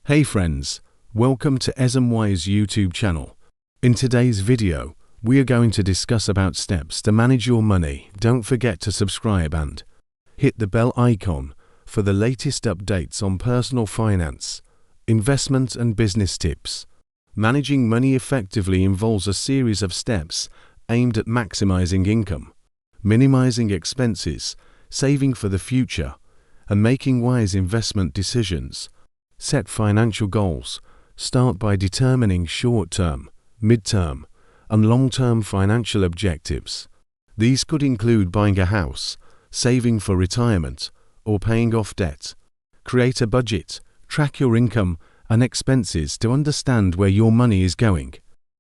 Hey friends, welcome to Ezon Fin's YouTube channel. In today's video, we are going to discuss about steps to manage your money. Don't forget to subscribe and hit the bell icon for the latest updates on personal finance, investment and business tips. Managing money effectively involves a series of steps aimed at maximizing income, minimizing expenses, saving for the future, and making wise investment decisions. Set financial goals. Start by determining short-term, mid-term, and long-term financial objectives. These could include buying a house, saving for retirement, or paying off debt. Create a budget. Track your income and expenses to understand where your money is going.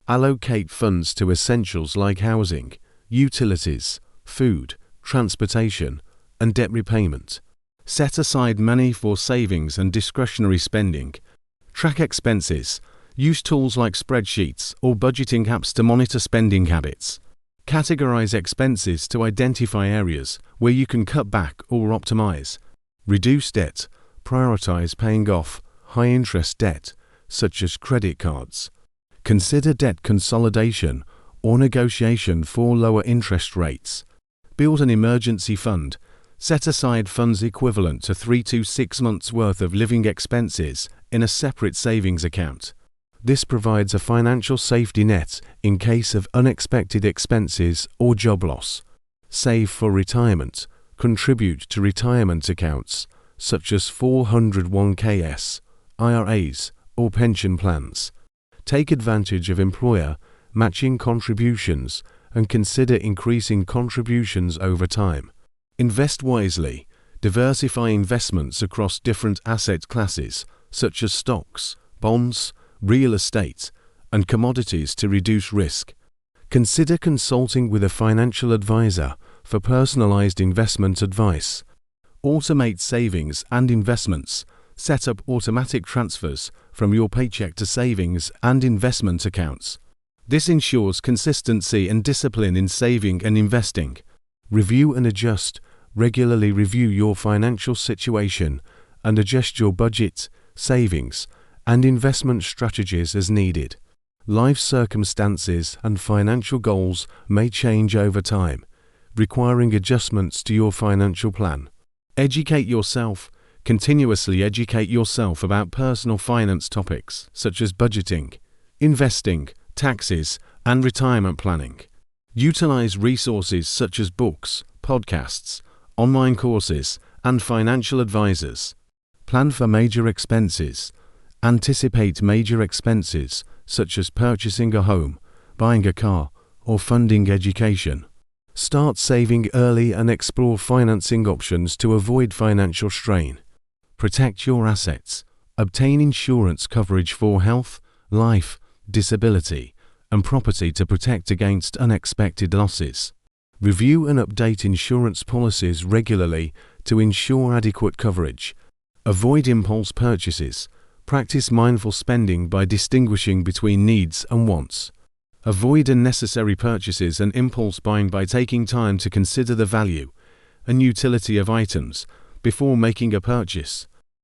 Allocate funds to essentials like housing, utilities, food, transportation, and debt repayment. Set aside money for savings and discretionary spending. Track expenses. Use tools like spreadsheets or budgeting apps to monitor spending habits. Categorize expenses to identify areas where you can cut back or optimize. Reduce debt. Prioritize paying off high-interest debt, such as credit cards. Consider debt consolidation or negotiation for lower interest rates. Build an emergency fund. Set aside funds equivalent to 3 to 6 months' worth of living expenses in a separate savings account. This provides a financial safety net in case of unexpected expenses or job loss. Save for retirement. Contribute to retirement accounts, such as 401(k)s, IRAs, or pension plans. Take advantage of employer matching contributions and consider increasing contributions over time. Invest wisely. Diversify investments across different asset classes, such as stocks, bonds, real estate, and commodities to reduce risk. Consider consulting with a financial advisor for personalized investment advice. Automate savings and investments. Set up automatic transfers from your paycheck to savings and investment accounts. This ensures consistency and discipline in saving and investing. Review and adjust. Regularly review your financial situation and adjust your budget, savings, and investment strategies as needed. Life circumstances and financial goals may change over time, requiring adjustments to your financial plan. Educate yourself. Continuously educate yourself about personal finance topics such as budgeting, investing, taxes, and retirement planning. Utilize resources such as books, podcasts, online courses, and financial advisors. Plan for major expenses. Anticipate major expenses such as purchasing a home, buying a car, or funding education. Start saving early and explore financing options to avoid financial strain. Protect your assets. Obtain insurance coverage for health, life, disability, and property to protect against unexpected losses. Review and update insurance policies regularly to ensure adequate coverage. Avoid impulse purchases. Practice mindful spending by distinguishing between needs and wants. Avoid unnecessary purchases and impulse buying by taking time to consider the value and utility of items before making a purchase.